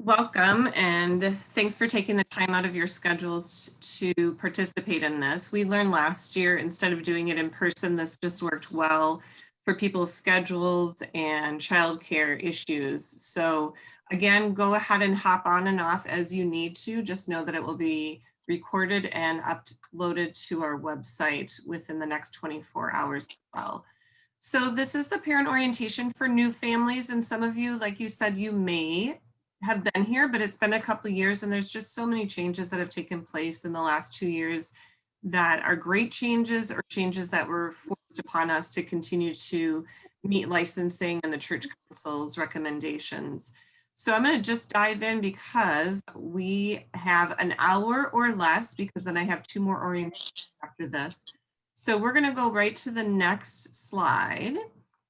Welcome, and thanks for taking the time out of your schedules to participate in this. We learned last year, instead of doing it in person, this just worked well for people's schedules and childcare issues. So again, go ahead and hop on and off as you need to. Just know that it will be recorded and uploaded to our website within the next 24 hours as well. So this is the parent orientation for new families, and some of you, like you said, you may have been here, but it's been a couple of years and there's just so many changes that have taken place in the last 2 years that are great changes or changes that were forced upon us to continue to meet licensing and the church council's recommendations. So I'm going to just dive in because we have an hour or less, because then I have 2 more orientations after this. So we're going to go right to the next slide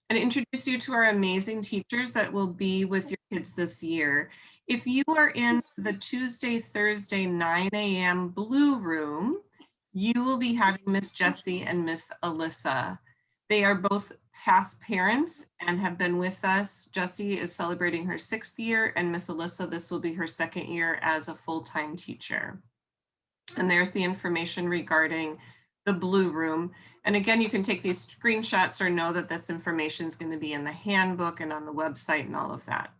and introduce you to our amazing teachers that will be with your kids this year. If you are in the Tuesday, Thursday, 9 a.m. blue room, you will be having Miss Jessie and Miss Alyssa. They are both past parents and have been with us. Jessie is celebrating her 6th year, and Miss Alyssa, this will be her 2nd year as a full-time teacher. And there's the information regarding the blue room. And again, you can take these screenshots or know that this information is going to be in the handbook and on the website and all of that.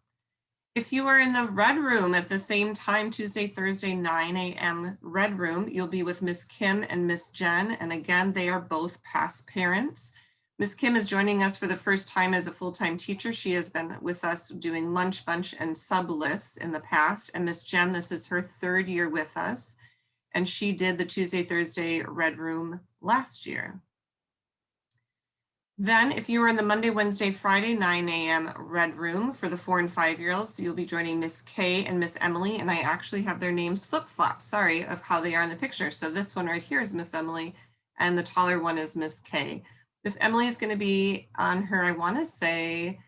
If you are in the red room at the same time, Tuesday, Thursday, 9 a.m. red room, you'll be with Miss Kim and Miss Jen. And again, they are both past parents. Miss Kim is joining us for the first time as a full-time teacher. She has been with us doing lunch bunch and sub lists in the past. And Miss Jen, this is her 3rd year with us. And she did the Tuesday, Thursday red room last year. Then if you were in the Monday, Wednesday, Friday, 9 a.m. red room for the 4 and 5-year-olds, you'll be joining Miss Kay and Miss Emily. And I actually have their names flip-flop, sorry, of how they are in the picture. So this one right here is Miss Emily, and the taller one is Miss Kay. Miss Emily is going to be on her, I want to say,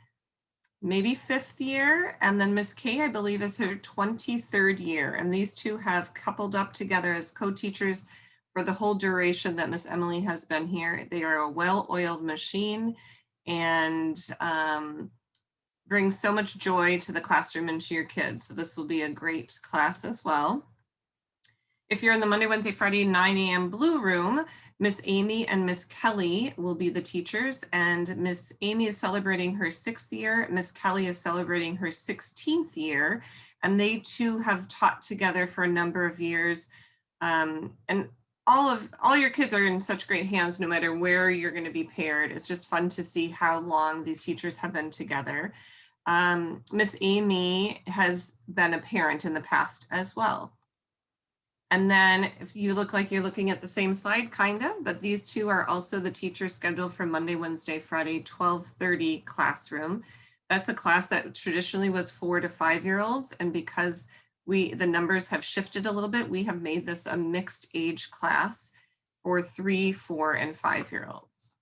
maybe 5th year, and then Miss Kay, I believe, is her 23rd year. And these two have coupled up together as co-teachers for the whole duration that Miss Emily has been here. They are a well-oiled machine and bring so much joy to the classroom and to your kids. So this will be a great class as well. If you're in the Monday, Wednesday, Friday, 9 a.m. blue room, Miss Amy and Miss Kelly will be the teachers, and Miss Amy is celebrating her 6th year. Miss Kelly is celebrating her 16th year, and they too have taught together for a number of years. And all your kids are in such great hands, no matter where you're going to be paired. It's just fun to see how long these teachers have been together. Miss Amy has been a parent in the past as well. And then if you look like you're looking at the same slide, kind of, but these two are also the teachers scheduled for Monday, Wednesday, Friday, 12:30 classroom. That's a class that traditionally was 4 to 5-year-olds. And because the numbers have shifted a little bit, we have made this a mixed age class for 3, 4, and 5-year-olds.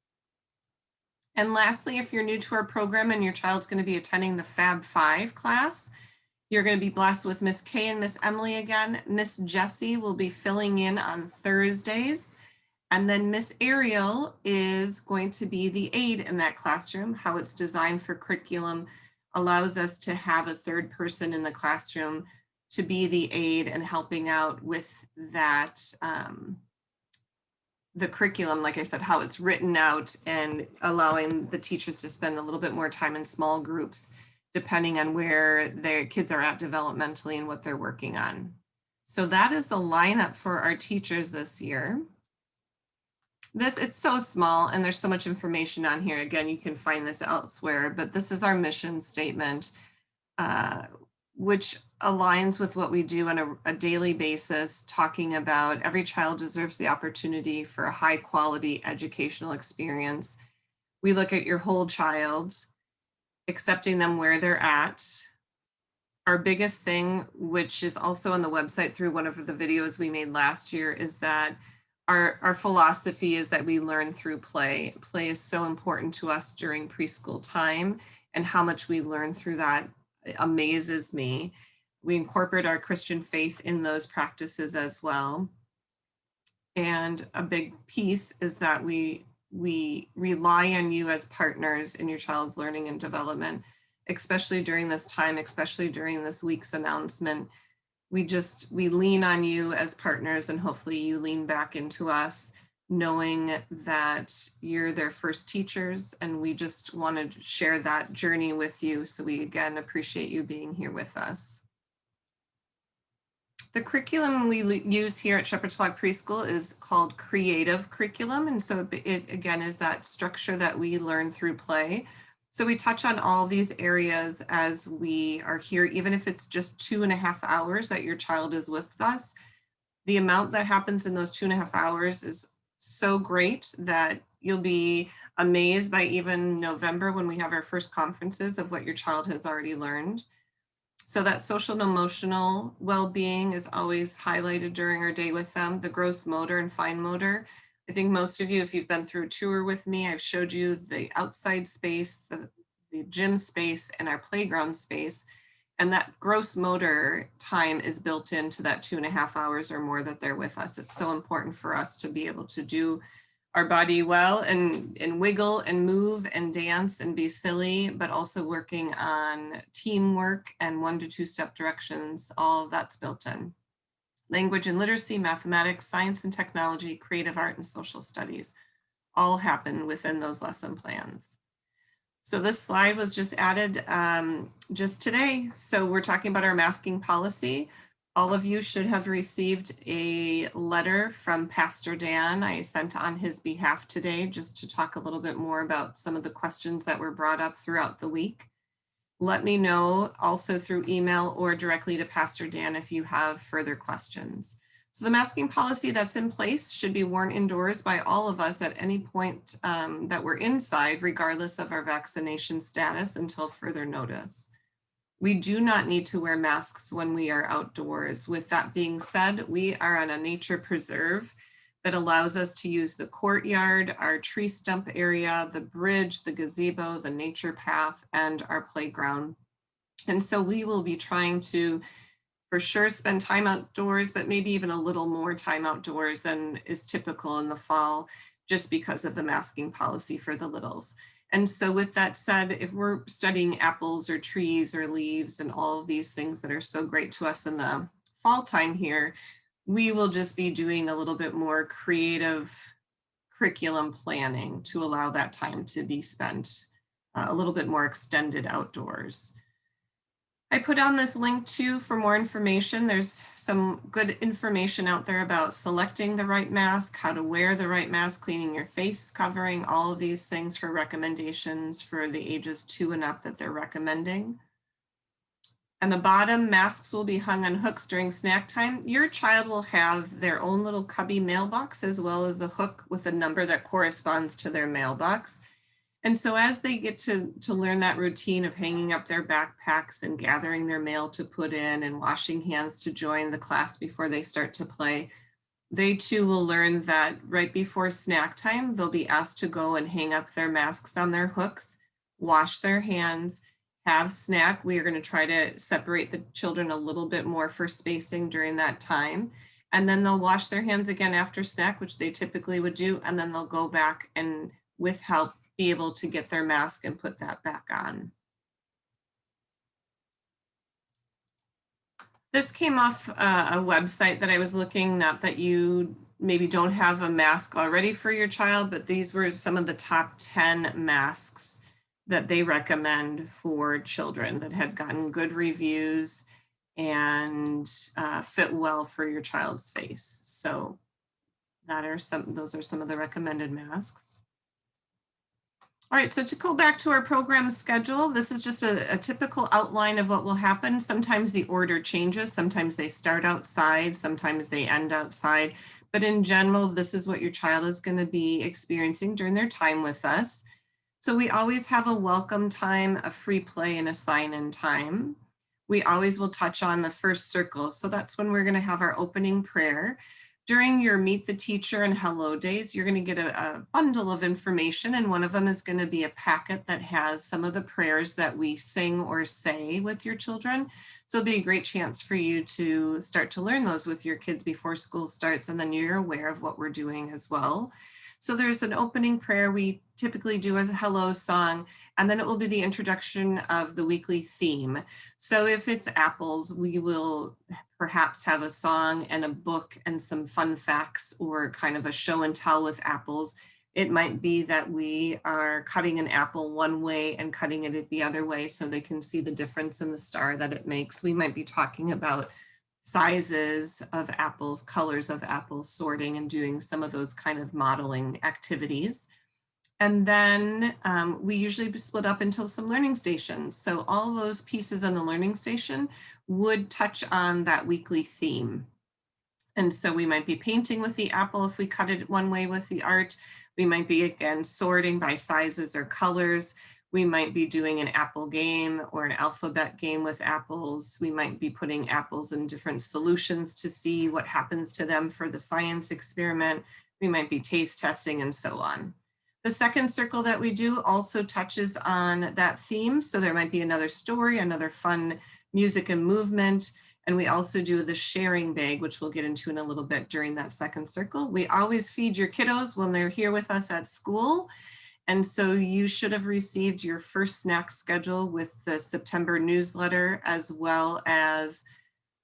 And lastly, if you're new to our program and your child's going to be attending the Fab 5 class, you're going to be blessed with Miss Kay and Miss Emily again. Miss Jessie will be filling in on Thursdays. And then Miss Ariel is going to be the aide in that classroom. How it's designed for curriculum allows us to have a 3rd person in the classroom to be the aide and helping out with that, the curriculum, like I said, how it's written out and allowing the teachers to spend a little bit more time in small groups, depending on where their kids are at developmentally and what they're working on. So that is the lineup for our teachers this year. It's so small and there's so much information on here. Again, you can find this elsewhere, but this is our mission statement, which aligns with what we do on a daily basis, talking about every child deserves the opportunity for a high quality educational experience. We look at your whole child, accepting them where they're at. Our biggest thing, which is also on the website through one of the videos we made last year, is that our philosophy is that we learn through play. Play is so important to us during preschool time, and how much we learn through that amazes me. We incorporate our Christian faith in those practices as well. And a big piece is that we rely on you as partners in your child's learning and development, especially during this time, especially during this week's announcement. We lean on you as partners, and hopefully you lean back into us, knowing that you're their first teachers, and we just want to share that journey with you. So we again appreciate you being here with us. The curriculum we use here at Shepherd's Flock Preschool is called Creative Curriculum. And so it again is that structure that we learn through play. So we touch on all these areas as we are here, even if it's just 2.5 hours that your child is with us. The amount that happens in those 2.5 hours is so great that you'll be amazed by even November when we have our first conferences of what your child has already learned. So that social and emotional well-being is always highlighted during our day with them. The gross motor and fine motor. I think most of you, if you've been through a tour with me, I've showed you the outside space, the gym space, and our playground space. And that gross motor time is built into that 2.5 hours or more that they're with us. It's so important for us to be able to do our body well and wiggle and move and dance and be silly, but also working on teamwork and 1 to 2 step directions. All of that's built in. Language and literacy, mathematics, science and technology, creative art, and social studies all happen within those lesson plans. So this slide was just added just today. So we're talking about our masking policy. All of you should have received a letter from Pastor Dan. I sent on his behalf today just to talk a little bit more about some of the questions that were brought up throughout the week. Let me know also through email or directly to Pastor Dan if you have further questions. So the masking policy that's in place should be worn indoors by all of us at any point that we're inside, regardless of our vaccination status, until further notice. We do not need to wear masks when we are outdoors. With that being said, we are on a nature preserve that allows us to use the courtyard, our tree stump area, the bridge, the gazebo, the nature path, and our playground. And so we will be trying to, for sure, spend time outdoors, but maybe even a little more time outdoors than is typical in the fall, just because of the masking policy for the littles. And so with that said, if we're studying apples or trees or leaves and all of these things that are so great to us in the fall time here, we will just be doing a little bit more creative curriculum planning to allow that time to be spent a little bit more extended outdoors. I put on this link too for more information. There's some good information out there about selecting the right mask, how to wear the right mask, cleaning your face covering, all of these things for recommendations for the ages 2 and up that they're recommending. And the bottom, masks will be hung on hooks during snack time. Your child will have their own little cubby mailbox as well as a hook with a number that corresponds to their mailbox. And so as they get to learn that routine of hanging up their backpacks and gathering their mail to put in and washing hands to join the class before they start to play, they too will learn that right before snack time, they'll be asked to go and hang up their masks on their hooks, wash their hands, have snack. We are going to try to separate the children a little bit more for spacing during that time. And then they'll wash their hands again after snack, which they typically would do. And then they'll go back and with help be able to get their mask and put that back on. This came off a website that I was looking, not that you maybe don't have a mask already for your child, but these were some of the top 10 masks that they recommend for children that had gotten good reviews and fit well for your child's face. So those are some of the recommended masks. All right, so to go back to our program schedule, this is just a typical outline of what will happen. Sometimes the order changes, sometimes they start outside, sometimes they end outside, but in general, this is what your child is going to be experiencing during their time with us. So we always have a welcome time, a free play, and a sign-in time. We always will touch on the first circle, so that's when we're going to have our opening prayer. During your Meet the Teacher and Hello Days, you're going to get a bundle of information, and one of them is going to be a packet that has some of the prayers that we sing or say with your children. So it'll be a great chance for you to start to learn those with your kids before school starts, and then you're aware of what we're doing as well. So there's an opening prayer. We typically do a hello song, and then it will be the introduction of the weekly theme. So if it's apples, we will perhaps have a song and a book and some fun facts or kind of a show and tell with apples. It might be that we are cutting an apple one way and cutting it the other way so they can see the difference in the star that it makes. We might be talking about sizes of apples, colors of apples, sorting and doing some of those kind of modeling activities. And then we usually split up into some learning stations. So all those pieces on the learning station would touch on that weekly theme. And so we might be painting with the apple if we cut it one way with the art. We might be, again, sorting by sizes or colors. We might be doing an apple game or an alphabet game with apples. We might be putting apples in different solutions to see what happens to them for the science experiment. We might be taste testing and so on. The second circle that we do also touches on that theme. So there might be another story, another fun music and movement. And we also do the sharing bag, which we'll get into in a little bit during that second circle. We always feed your kiddos when they're here with us at school. And so you should have received your first snack schedule with the September newsletter, as well as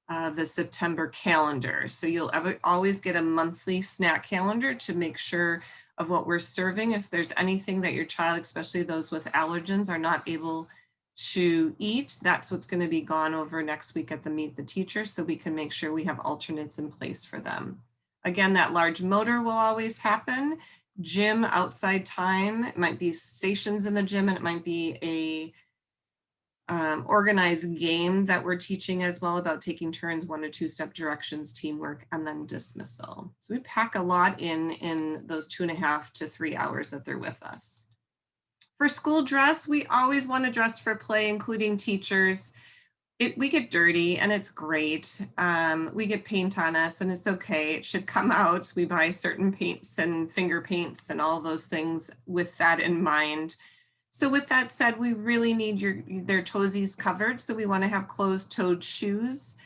the September calendar. So you'll always get a monthly snack calendar to make sure of what we're serving. If there's anything that your child, especially those with allergens, are not able to eat, that's what's going to be gone over next week at the Meet the Teacher, so we can make sure we have alternates in place for them. Again, that large motor will always happen. Gym outside time, it might be stations in the gym, and it might be a organized game that we're teaching as well about taking turns, 1 to 2 step directions, teamwork, and then dismissal. So we pack a lot in those 2.5 to 3 hours that they're with us. For school dress, we always want to dress for play, including teachers. We get dirty and it's great. We get paint on us and it's okay. It should come out. We buy certain paints and finger paints and all those things with that in mind. So with that said, we really need their toesies covered. So we want to have closed-toed shoes.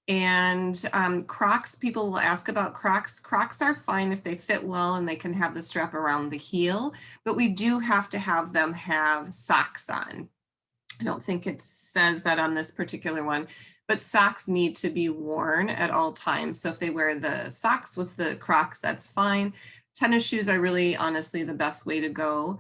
And Crocs, people will ask about Crocs. Crocs are fine if they fit well and they can have the strap around the heel, but we do have to have them have socks on. I don't think it says that on this particular one, but socks need to be worn at all times. So if they wear the socks with the Crocs, that's fine. Tennis shoes are really honestly the best way to go.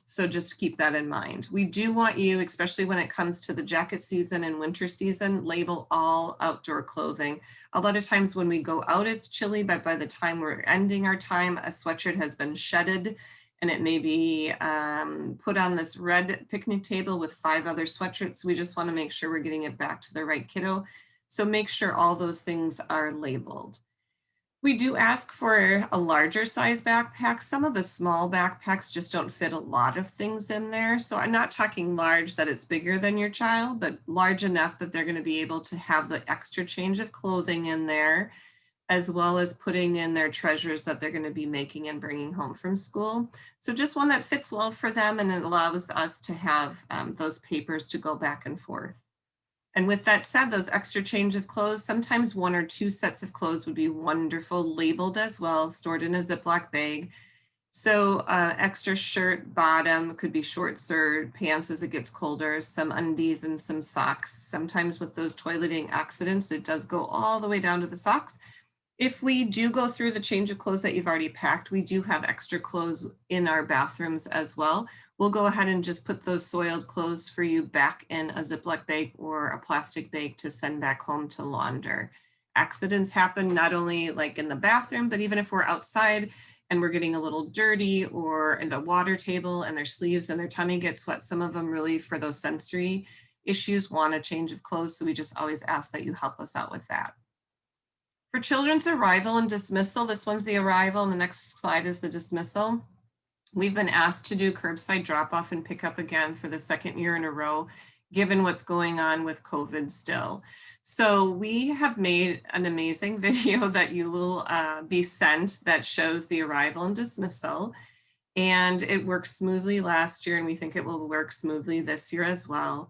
So just keep that in mind. We do want you, especially when it comes to the jacket season and winter season, label all outdoor clothing. A lot of times when we go out, it's chilly, but by the time we're ending our time, a sweatshirt has been shedded and it may be put on this red picnic table with 5 other sweatshirts. We just want to make sure we're getting it back to the right kiddo. So make sure all those things are labeled. We do ask for a larger size backpack. Some of the small backpacks just don't fit a lot of things in there. So I'm not talking large that it's bigger than your child, but large enough that they're going to be able to have the extra change of clothing in there, as well as putting in their treasures that they're going to be making and bringing home from school. So just one that fits well for them, and it allows us to have those papers to go back and forth. And with that said, those extra change of clothes, sometimes 1 or 2 sets of clothes would be wonderful, labeled as well, stored in a Ziploc bag. So extra shirt, bottom, could be shorts or pants as it gets colder, some undies and some socks. Sometimes with those toileting accidents, it does go all the way down to the socks. If we do go through the change of clothes that you've already packed, we do have extra clothes in our bathrooms as well. We'll go ahead and just put those soiled clothes for you back in a Ziploc bag or a plastic bag to send back home to launder. Accidents happen not only like in the bathroom, but even if we're outside and we're getting a little dirty or in the water table and their sleeves and their tummy gets wet, some of them really for those sensory issues want a change of clothes. So we just always ask that you help us out with that. For children's arrival and dismissal, this one's the arrival and the next slide is the dismissal. We've been asked to do curbside drop-off and pickup again for the 2nd year in a row, given what's going on with COVID still. So we have made an amazing video that you will be sent that shows the arrival and dismissal. And it worked smoothly last year, and we think it will work smoothly this year as well.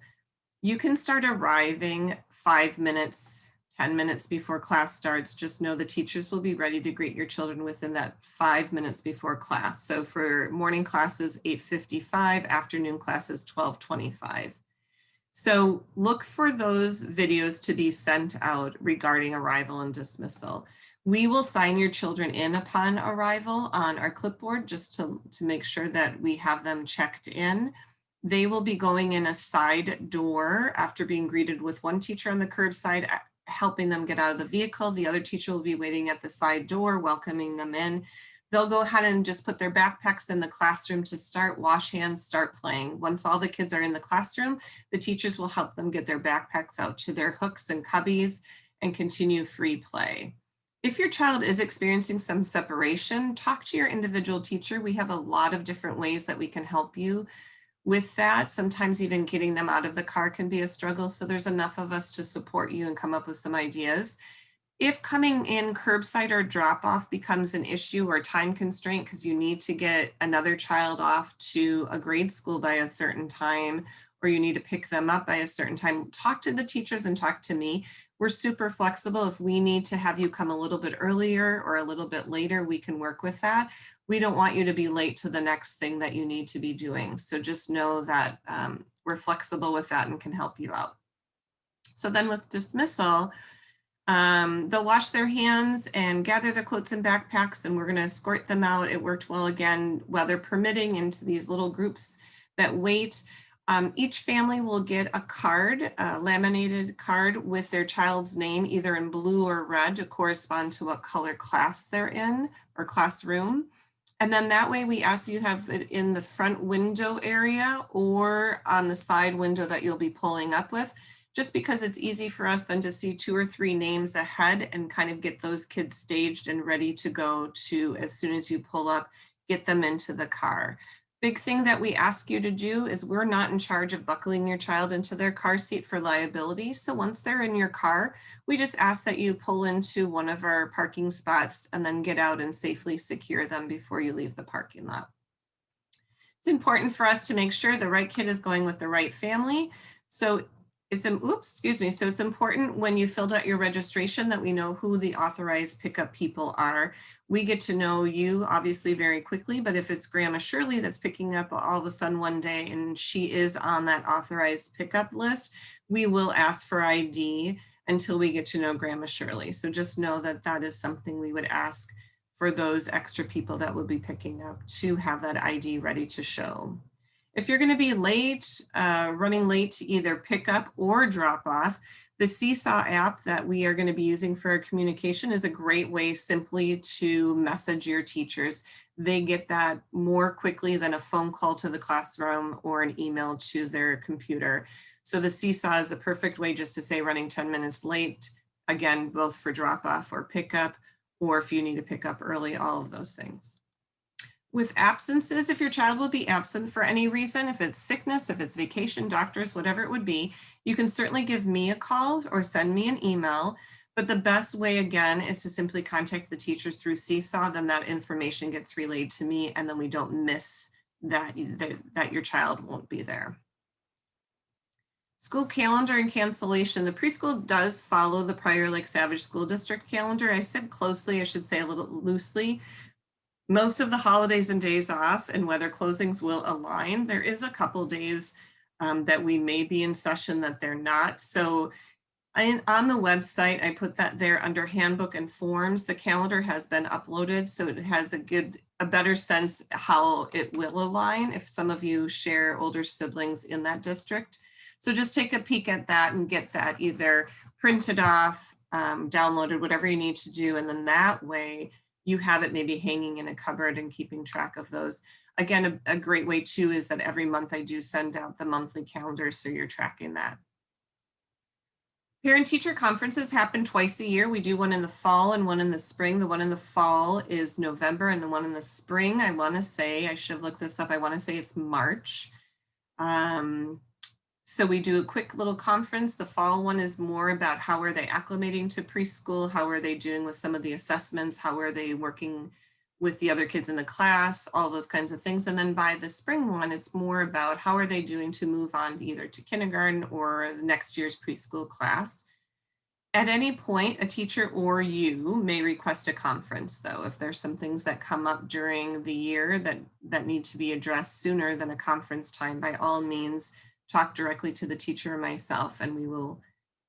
You can start arriving 5 minutes 10 minutes before class starts, just know the teachers will be ready to greet your children within that 5 minutes before class. So for morning classes, 8:55, afternoon classes, 12:25. So look for those videos to be sent out regarding arrival and dismissal. We will sign your children in upon arrival on our clipboard just to make sure that we have them checked in. They will be going in a side door after being greeted with one teacher on the curbside, helping them get out of the vehicle. The other teacher will be waiting at the side door, welcoming them in. They'll go ahead and just put their backpacks in the classroom to start, wash hands, start playing. Once all the kids are in the classroom, the teachers will help them get their backpacks out to their hooks and cubbies and continue free play. If your child is experiencing some separation, talk to your individual teacher. We have a lot of different ways that we can help you with that. Sometimes even getting them out of the car can be a struggle. So there's enough of us to support you and come up with some ideas. If coming in curbside or drop off becomes an issue or time constraint because you need to get another child off to a grade school by a certain time, or you need to pick them up by a certain time, talk to the teachers and talk to me. We're super flexible. If we need to have you come a little bit earlier or a little bit later, we can work with that. We don't want you to be late to the next thing that you need to be doing. So just know that we're flexible with that and can help you out. So then with dismissal, they'll wash their hands and gather their coats and backpacks, and we're going to escort them out. It worked well again, weather permitting, into these little groups that wait. Each family will get a card, a laminated card with their child's name, either in blue or red, to correspond to what color class they're in or classroom. And then that way we ask you have it in the front window area or on the side window that you'll be pulling up with, just because it's easy for us then to see 2 or 3 names ahead and kind of get those kids staged and ready to go to, as soon as you pull up, get them into the car. Big thing that we ask you to do is we're not in charge of buckling your child into their car seat for liability. So once they're in your car, we just ask that you pull into one of our parking spots and then get out and safely secure them before you leave the parking lot. It's important for us to make sure the right kid is going with the right family. So it's important when you filled out your registration that we know who the authorized pickup people are. We get to know you obviously very quickly, but if it's Grandma Shirley that's picking up all of a sudden one day and she is on that authorized pickup list, we will ask for ID until we get to know Grandma Shirley. So just know that that is something we would ask for those extra people that will be picking up, to have that ID ready to show. If you're going to be late, running late to either pick up or drop off, the Seesaw app that we are going to be using for our communication is a great way simply to message your teachers. They get that more quickly than a phone call to the classroom or an email to their computer. So the Seesaw is the perfect way just to say running 10 minutes late, again, both for drop off or pickup, or if you need to pick up early, all of those things. With absences, if your child will be absent for any reason, if it's sickness, if it's vacation, doctors, whatever it would be, you can certainly give me a call or send me an email. But the best way, again, is to simply contact the teachers through Seesaw. Then that information gets relayed to me, and then we don't miss that your child won't be there. School calendar and cancellation. The preschool does follow the Prior Lake Savage School District calendar. I said closely, I should say a little loosely. Most of the holidays and days off and weather closings will align. There is a couple days that we may be in session that they're not. So on the website, I put that there under handbook and forms. The calendar has been uploaded, so it has a better sense how it will align if some of you share older siblings in that district. So just take a peek at that and get that either printed off, downloaded, whatever you need to do. And then that way you have it maybe hanging in a cupboard and keeping track of those. Again, a great way too is that every month I do send out the monthly calendar, so you're tracking that. Parent-teacher conferences happen twice a year. We do one in the fall and one in the spring. The one in the fall is November, and the one in the spring, I want to say, I should have looked this up, I want to say it's March. So we do a quick little conference. The fall one is more about how are they acclimating to preschool, how are they doing with some of the assessments, how are they working with the other kids in the class, all those kinds of things. And then by the spring one, it's more about how are they doing to move on to either to kindergarten or the next year's preschool class. At any point, a teacher or you may request a conference, though. If there's some things that come up during the year that need to be addressed sooner than a conference time, by all means, talk directly to the teacher or myself, and we will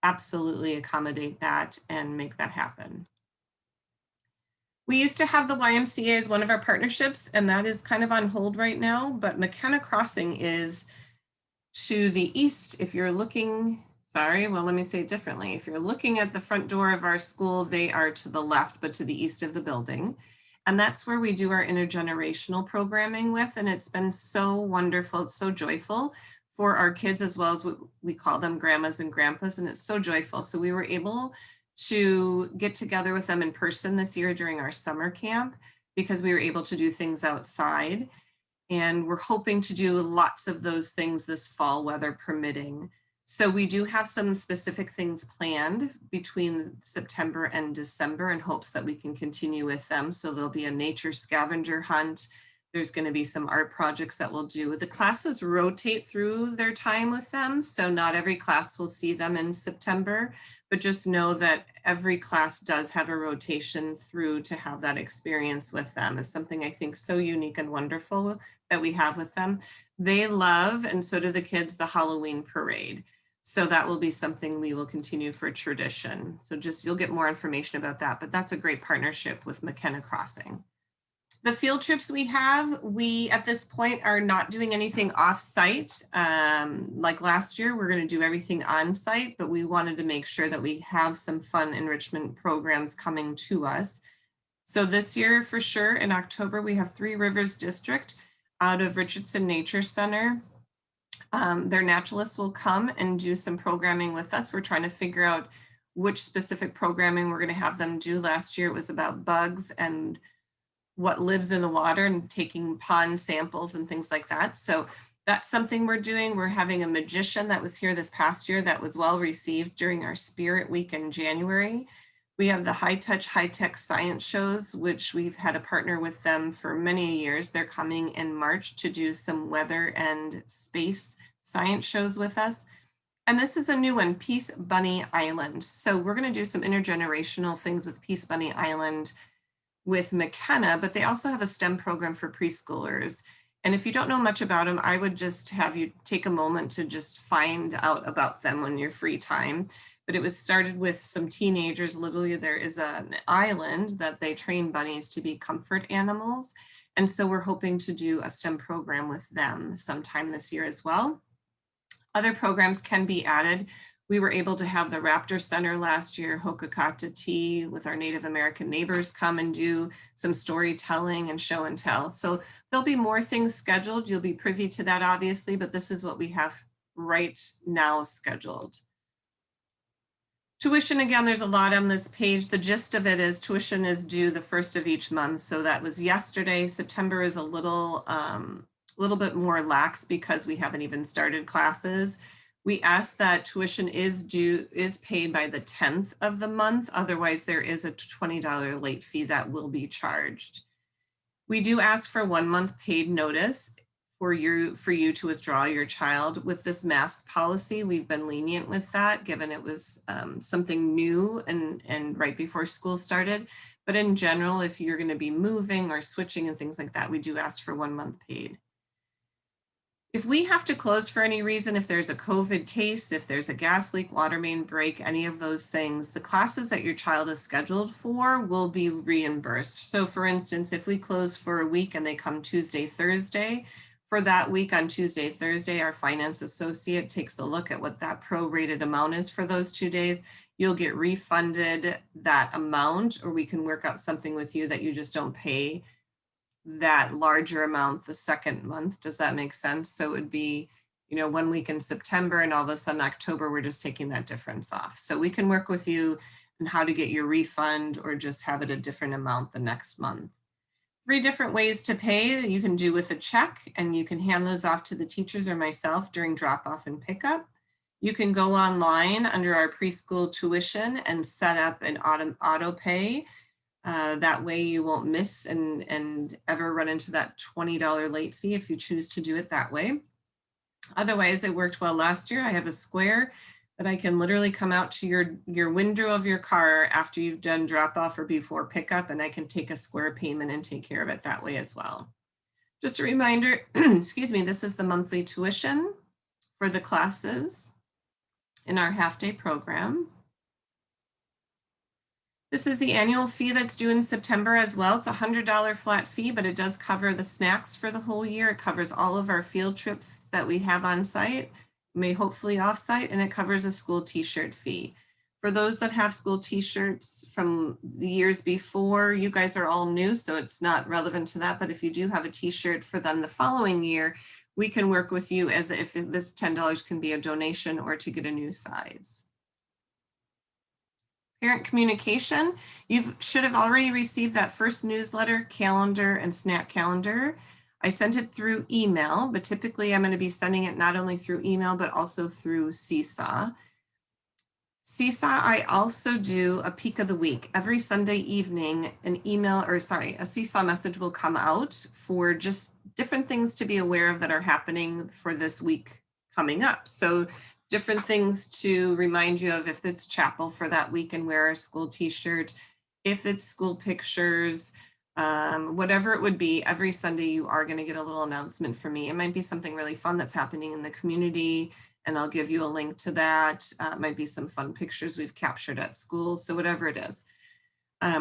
absolutely accommodate that and make that happen. We used to have the YMCA as one of our partnerships, and that is kind of on hold right now, but McKenna Crossing is to the east. If you're looking, sorry, well, let me say it differently. If you're looking at the front door of our school, they are to the left, but to the east of the building. And that's where we do our intergenerational programming with, and it's been so wonderful. It's so joyful for our kids, as well as what we call them grandmas and grandpas, and it's so joyful. So we were able to get together with them in person this year during our summer camp because we were able to do things outside. And we're hoping to do lots of those things this fall, weather permitting. So we do have some specific things planned between September and December in hopes that we can continue with them. So there'll be a nature scavenger hunt. There's going to be some art projects that we'll do. The classes rotate through their time with them, so not every class will see them in September, but just know that every class does have a rotation through to have that experience with them. It's something I think so unique and wonderful that we have with them. They love, and so do the kids, the Halloween parade. So that will be something we will continue for tradition. So just you'll get more information about that, but that's a great partnership with McKenna Crossing. The field trips we have, we at this point are not doing anything off-site. Like last year, we're going to do everything on-site, but we wanted to make sure that we have some fun enrichment programs coming to us. So this year, for sure, in October, we have Three Rivers District out of Richardson Nature Center. Their naturalists will come and do some programming with us. We're trying to figure out which specific programming we're going to have them do. Last year, it was about bugs and what lives in the water and taking pond samples and things like that. So that's something we're doing. We're having a magician that was here this past year that was well received during our Spirit Week in January. We have the High Touch, High Tech Science shows, which we've had a partner with them for many years. They're coming in March to do some weather and space science shows with us. And this is a new one, Peace Bunny Island. So we're going to do some intergenerational things with Peace Bunny Island with McKenna, but they also have a STEM program for preschoolers. And if you don't know much about them, I would just have you take a moment to just find out about them on your free time. But it was started with some teenagers. Literally, there is an island that they train bunnies to be comfort animals. And so we're hoping to do a STEM program with them sometime this year as well. Other programs can be added. We were able to have the Raptor Center last year, Hokakata Tea, with our Native American neighbors come and do some storytelling and show and tell. So there'll be more things scheduled. You'll be privy to that, obviously, but this is what we have right now scheduled. Tuition, again, there's a lot on this page. The gist of it is tuition is due the first of each month. So that was yesterday. September is a little bit more lax because we haven't even started classes. We ask that tuition is paid by the 10th of the month. Otherwise, there is a $20 late fee that will be charged. We do ask for 1 month paid notice for you to withdraw your child. With this mask policy, we've been lenient with that, given it was something new and right before school started. But in general, if you're going to be moving or switching and things like that, we do ask for 1 month paid. If we have to close for any reason, if there's a COVID case, if there's a gas leak, water main break, any of those things, the classes that your child is scheduled for will be reimbursed. So for instance, if we close for a week and they come Tuesday, Thursday, for that week on Tuesday, Thursday, our finance associate takes a look at what that prorated amount is for those 2 days. You'll get refunded that amount, or we can work out something with you that you just don't pay that larger amount the second month. Does that make sense? So it would be, 1 week in September and all of a sudden October, we're just taking that difference off. So we can work with you on how to get your refund or just have it a different amount the next month. 3 different ways to pay that you can do with a check, and you can hand those off to the teachers or myself during drop off and pickup. You can go online under our preschool tuition and set up an auto pay. That way you won't miss and ever run into that $20 late fee if you choose to do it that way. Otherwise, it worked well last year. I have a Square. that I can literally come out to your window of your car after you've done drop off or before pickup, and I can take a square payment and take care of it that way as well. Just a reminder, excuse me, this is the monthly tuition for the classes in our half-day program. This is the annual fee that's due in September as well. It's a $100 flat fee, but it does cover the snacks for the whole year. It covers all of our field trips that we have on site, may hopefully off-site, and it covers a school t-shirt fee. For those that have school t-shirts from the years before, you guys are all new, so it's not relevant to that. But if you do have a t-shirt for then the following year, we can work with you as if this $10 can be a donation or to get a new size. Parent communication, you should have already received that first newsletter, calendar, and snack calendar. I sent it through email, but typically I'm going to be sending it not only through email, but also through Seesaw. Seesaw, I also do a peak of the week. Every Sunday evening, a Seesaw message will come out for just different things to be aware of that are happening for this week coming up. So different things to remind you of if it's chapel for that week and wear a school t-shirt, if it's school pictures, whatever it would be. Every Sunday you are going to get a little announcement from me. It might be something really fun that's happening in the community, and I'll give you a link to that. It might be some fun pictures we've captured at school. So whatever it is.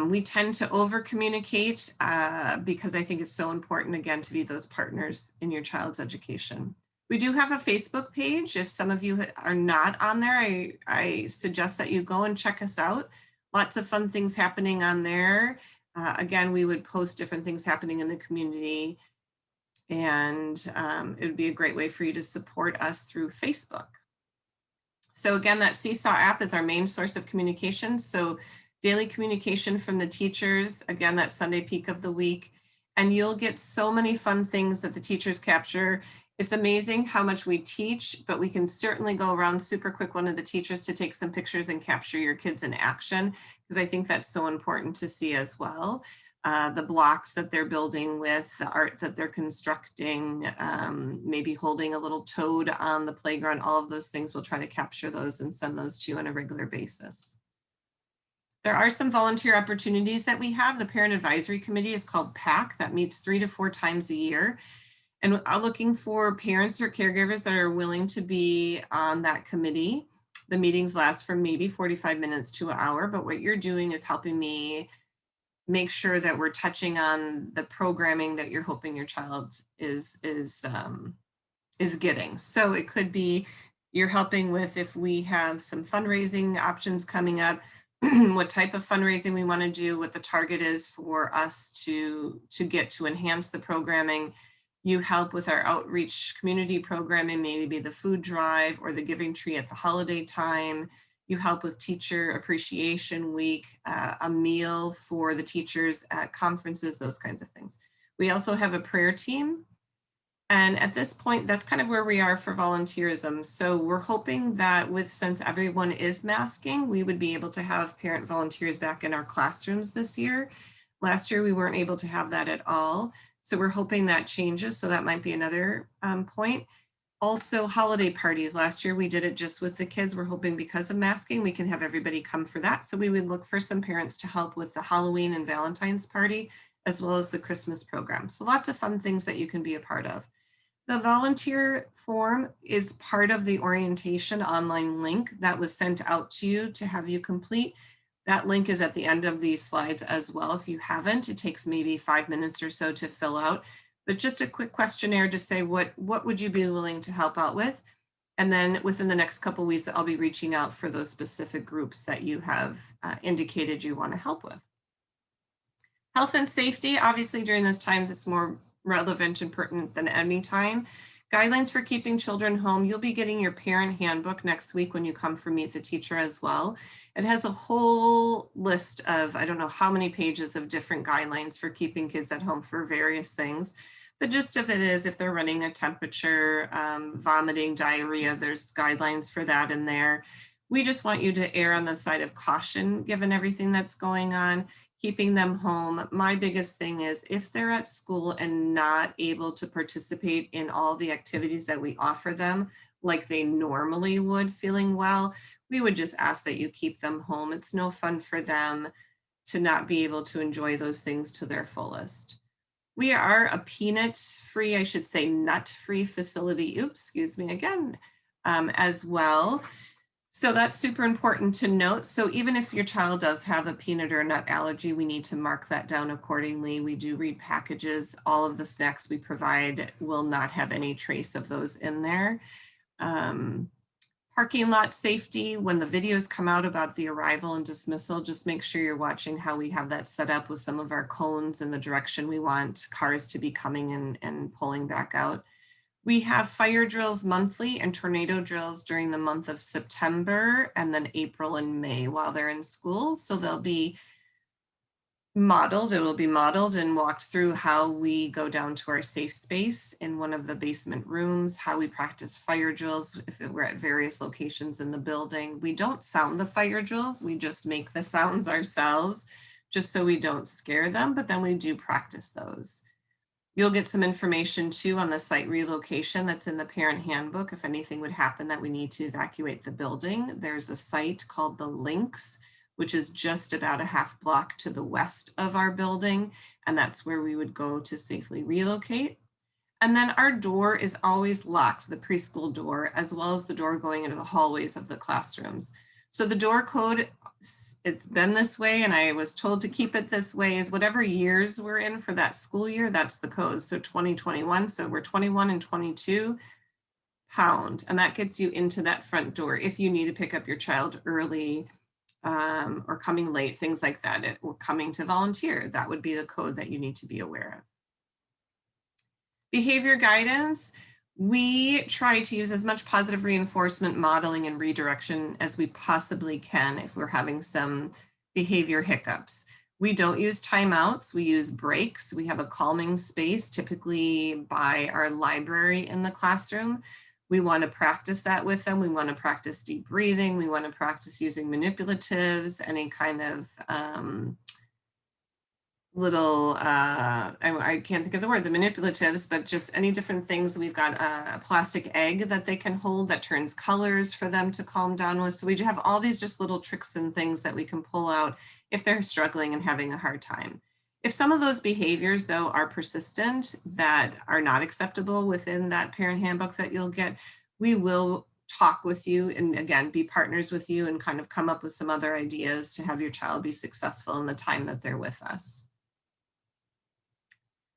We tend to over communicate because I think it's so important, again, to be those partners in your child's education. We do have a Facebook page. If some of you are not on there, I suggest that you go and check us out. Lots of fun things happening on there. Again, we would post different things happening in the community, and it would be a great way for you to support us through Facebook. So again, that Seesaw app is our main source of communication. So daily communication from the teachers, again, that Sunday peak of the week, and you'll get so many fun things that the teachers capture. It's amazing how much we teach, but we can certainly go around super quick one of the teachers to take some pictures and capture your kids in action, because I think that's so important to see as well. The blocks that they're building with, the art that they're constructing, maybe holding a little toad on the playground, all of those things, we'll try to capture those and send those to you on a regular basis. There are some volunteer opportunities that we have. The Parent Advisory Committee is called PAC, that meets 3 to 4 times a year. And I'm looking for parents or caregivers that are willing to be on that committee. The meetings last from maybe 45 minutes to an hour, but what you're doing is helping me make sure that we're touching on the programming that you're hoping your child is getting. So it could be you're helping with if we have some fundraising options coming up, what type of fundraising we want to do, what the target is for us to get to enhance the programming. You help with our outreach community programming, maybe the food drive or the giving tree at the holiday time. You help with Teacher Appreciation Week, a meal for the teachers at conferences, those kinds of things. We also have a prayer team. And at this point, that's kind of where we are for volunteerism. So we're hoping that since everyone is masking, we would be able to have parent volunteers back in our classrooms this year. Last year, we weren't able to have that at all. So we're hoping that changes. So that might be another point. Also, holiday parties. Last year, we did it just with the kids. We're hoping because of masking, we can have everybody come for that. So we would look for some parents to help with the Halloween and Valentine's party, as well as the Christmas program. So lots of fun things that you can be a part of. The volunteer form is part of the orientation online link that was sent out to you to have you complete. That link is at the end of these slides as well. If you haven't, it takes maybe 5 minutes or so to fill out, but just a quick questionnaire to say what would you be willing to help out with? And then within the next couple of weeks, I'll be reaching out for those specific groups that you have indicated you want to help with. Health and safety, obviously during this times, it's more relevant and pertinent than any time. Guidelines for keeping children home. You'll be getting your parent handbook next week when you come for Meet the Teacher as well. It has a whole list of, I don't know how many pages of different guidelines for keeping kids at home for various things. The gist of it is if they're running a temperature, vomiting, diarrhea, there's guidelines for that in there. We just want you to err on the side of caution given everything that's going on. keeping them home. My biggest thing is if they're at school and not able to participate in all the activities that we offer them like they normally would feeling well, we would just ask that you keep them home. It's no fun for them to not be able to enjoy those things to their fullest. We are a peanut-free, I should say nut-free facility, oops, excuse me again, as well. So that's super important to note. So even if your child does have a peanut or nut allergy, we need to mark that down accordingly. We do read packages. All of the snacks we provide will not have any trace of those in there. Parking lot safety, when the videos come out about the arrival and dismissal, just make sure you're watching how we have that set up with some of our cones in the direction we want cars to be coming and pulling back out. We have fire drills monthly and tornado drills during the month of September and then April and May while they're in school. So they'll be modeled, it will be modeled and walked through how we go down to our safe space in one of the basement rooms, how we practice fire drills if we're at various locations in the building. We don't sound the fire drills, we just make the sounds ourselves just so we don't scare them, but then we do practice those. You'll get some information too on the site relocation that's in the parent handbook. If anything would happen that we need to evacuate the building, there's a site called the Links, which is just about a half block to the west of our building. And that's where we would go to safely relocate. And then our door is always locked, the preschool door, as well as the door going into the hallways of the classrooms. So the door code, it's been this way, and I was told to keep it this way, is whatever years we're in for that school year, that's the code. So 2021, so we're 21 and 22 pound, and that gets you into that front door if you need to pick up your child early or coming late, things like that, or coming to volunteer. That would be the code that you need to be aware of. Behavior guidance. We try to use as much positive reinforcement, modeling, and redirection as we possibly can if we're having some behavior hiccups. We don't use timeouts, we use breaks. We have a calming space, typically by our library in the classroom. We want to practice that with them. We want to practice deep breathing. We want to practice using manipulatives, any kind of little, I can't think of the word, the manipulatives, but just any different things. We've got a plastic egg that they can hold that turns colors for them to calm down with. So we do have all these just little tricks and things that we can pull out if they're struggling and having a hard time. If some of those behaviors, though, are persistent that are not acceptable within that parent handbook that you'll get, we will talk with you and, again, be partners with you and kind of come up with some other ideas to have your child be successful in the time that they're with us.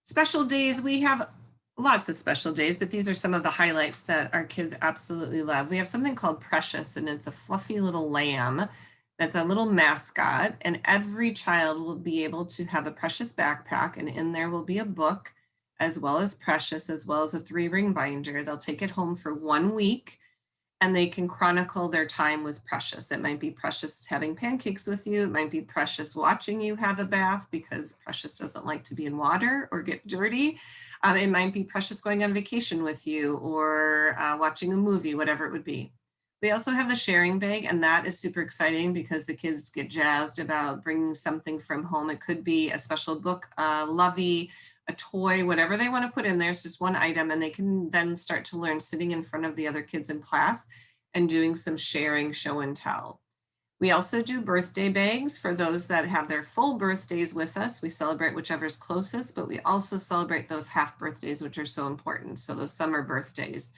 Special days, we have lots of special days, but these are some of the highlights that our kids absolutely love. We have something called Precious, and it's a fluffy little lamb that's a little mascot, and every child will be able to have a Precious backpack, and in there will be a book as well as Precious, as well as a 3-ring binder. They'll take it home for 1 week and they can chronicle their time with Precious. It might be Precious having pancakes with you. It might be Precious watching you have a bath because Precious doesn't like to be in water or get dirty. It might be Precious going on vacation with you or watching a movie, whatever it would be. We also have the sharing bag, and that is super exciting because the kids get jazzed about bringing something from home. It could be a special book, a lovey, a toy, whatever they want to put in there. It's just one item, and they can then start to learn sitting in front of the other kids in class and doing some sharing, show and tell. We also do birthday bags for those that have their full birthdays with us. We celebrate whichever's closest, but we also celebrate those half birthdays, which are so important. So those summer birthdays.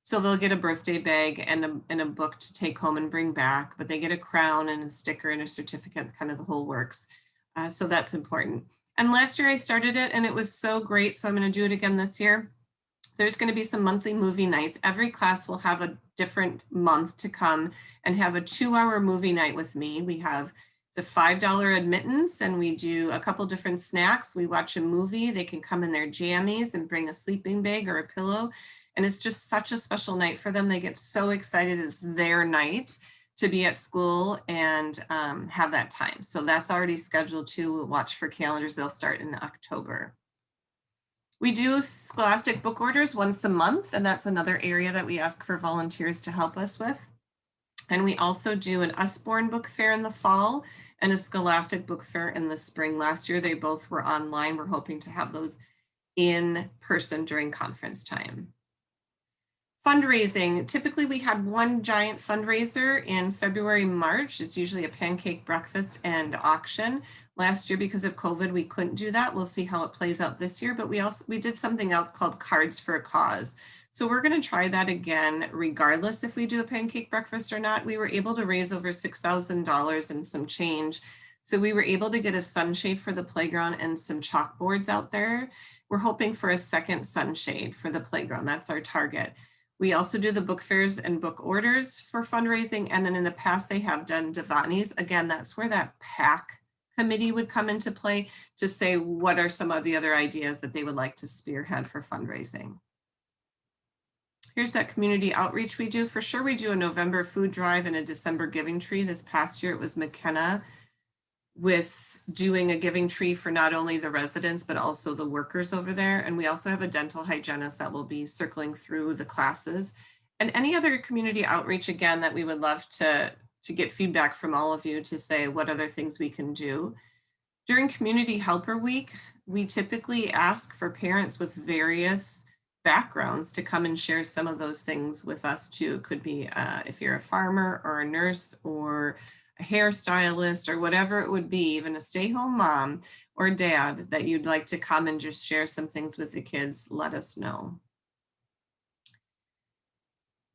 So they'll get a birthday bag and a book to take home and bring back, but they get a crown and a sticker and a certificate, kind of the whole works. So that's important. And last year I started it and it was so great. So I'm going to do it again this year. There's going to be some monthly movie nights. Every class will have a different month to come and have a 2-hour movie night with me. It's a $5 admittance and we do a couple different snacks. We watch a movie. They can come in their jammies and bring a sleeping bag or a pillow. And it's just such a special night for them. They get so excited. It's their night to be at school and have that time. So that's already scheduled too. We'll watch for calendars. They'll start in October. We do Scholastic book orders once a month, and that's another area that we ask for volunteers to help us with. And we also do an Usborne book fair in the fall and a Scholastic book fair in the spring. Last year, they both were online. We're hoping to have those in person during conference time. Fundraising, typically we had one giant fundraiser in February, March. It's usually a pancake breakfast and auction. Last year, because of COVID, we couldn't do that. We'll see how it plays out this year, but we did something else called Cards for a Cause. So we're going to try that again, regardless if we do a pancake breakfast or not. We were able to raise over $6,000 and some change. So we were able to get a sunshade for the playground and some chalkboards out there. We're hoping for a second sunshade for the playground. That's our target. We also do the book fairs and book orders for fundraising. And then in the past, they have done Devani's. Again, that's where that PAC committee would come into play to say what are some of the other ideas that they would like to spearhead for fundraising. Here's that community outreach we do. For sure, we do a November food drive and a December giving tree. This past year, it was McKenna with doing a giving tree for not only the residents, but also the workers over there. And we also have a dental hygienist that will be circling through the classes. And any other community outreach, again, that we would love to get feedback from all of you to say what other things we can do. During Community Helper Week, we typically ask for parents with various backgrounds to come and share some of those things with us too. It could be if you're a farmer or a nurse or a hairstylist or whatever it would be, even a stay-home mom or dad that you'd like to come and just share some things with the kids, let us know.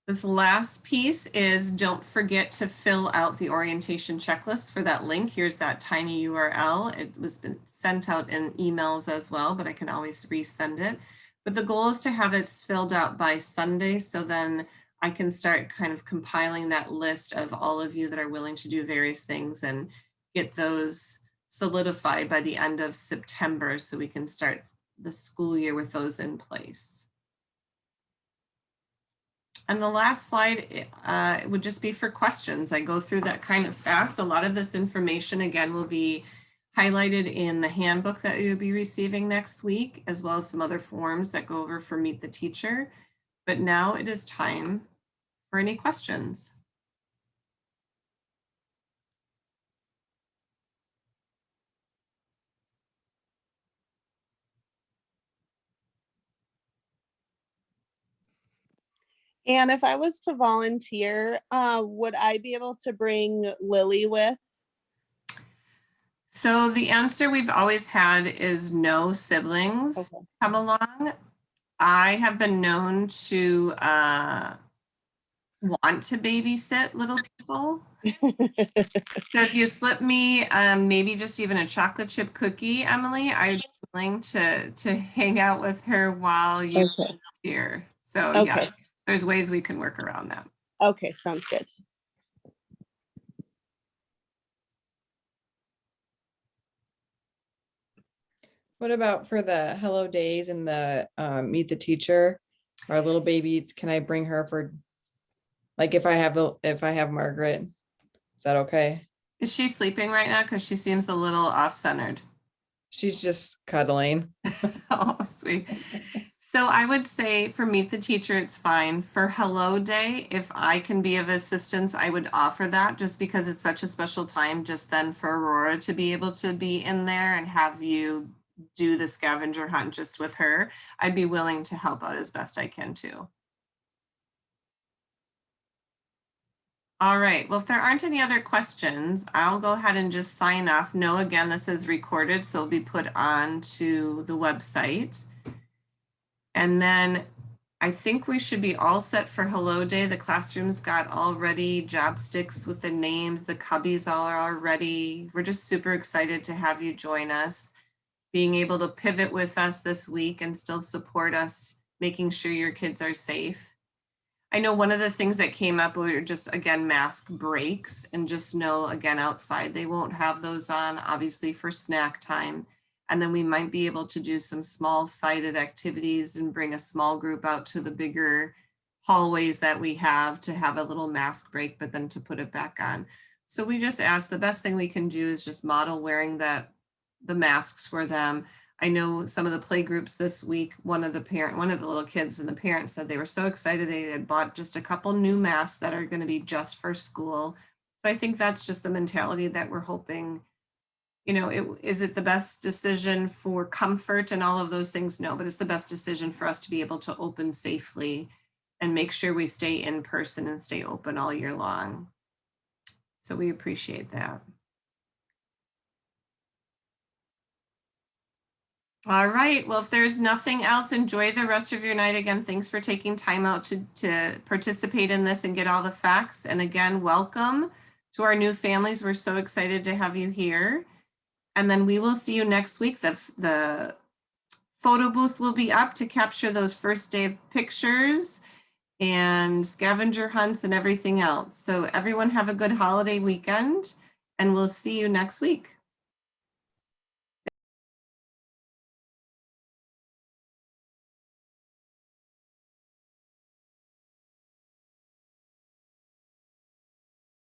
This last piece is don't forget to fill out the orientation checklist for that link. Here's that tiny URL. It was been sent out in emails as well, but I can always resend it. But the goal is to have it filled out by Sunday, so then I can start kind of compiling that list of all of you that are willing to do various things and get those solidified by the end of September so we can start the school year with those in place. And the last slide would just be for questions. I go through that kind of fast. A lot of this information, again, will be highlighted in the handbook that you'll be receiving next week, as well as some other forms that go over for Meet the Teacher. But now it is time for any questions. And if I was to volunteer, would I be able to bring Lily with? So the answer we've always had is no siblings come along. I have been known to want to babysit little people. So if you slip me maybe just even a chocolate chip cookie, Emily, I'm willing to hang out with her while you're here. So yes, there's ways we can work around that. Okay, sounds good. What about for the Hello Days and the Meet the Teacher? Our little baby, can I bring her for, like, if I have Margaret, is that okay? Is she sleeping right now? Because she seems a little off-centered. She's just cuddling. Oh, sweet. So I would say for Meet the Teacher, it's fine. For Hello Day, if I can be of assistance, I would offer that just because it's such a special time just then for Aurora to be able to be in there and have you do the scavenger hunt just with her. I'd be willing to help out as best I can too. All right, well, if there aren't any other questions, I'll go ahead and just sign off. No, again, this is recorded, so it'll be put on to the website. And then I think we should be all set for Hello Day. The classroom's got already job sticks with the names. The cubbies all are already. We're just super excited to have you join us, being able to pivot with us this week and still support us, making sure your kids are safe. I know one of the things that came up were just, again, mask breaks, and just know, again, outside they won't have those on, obviously for snack time. And then we might be able to do some small sided activities and bring a small group out to the bigger hallways that we have to have a little mask break, but then to put it back on. So we just asked, the best thing we can do is just model wearing the masks for them. I know some of the play groups this week, one of the little kids and the parents said they were so excited they had bought just a couple new masks that are going to be just for school. So I think that's just the mentality that we're hoping, is it the best decision for comfort and all of those things? No, but it's the best decision for us to be able to open safely and make sure we stay in person and stay open all year long. So we appreciate that. All right. Well, if there's nothing else, enjoy the rest of your night. Again, thanks for taking time out to participate in this and get all the facts. And again, welcome to our new families. We're so excited to have you here. And then we will see you next week. The photo booth will be up to capture those first day of pictures and scavenger hunts and everything else. So everyone have a good holiday weekend, and we'll see you next week.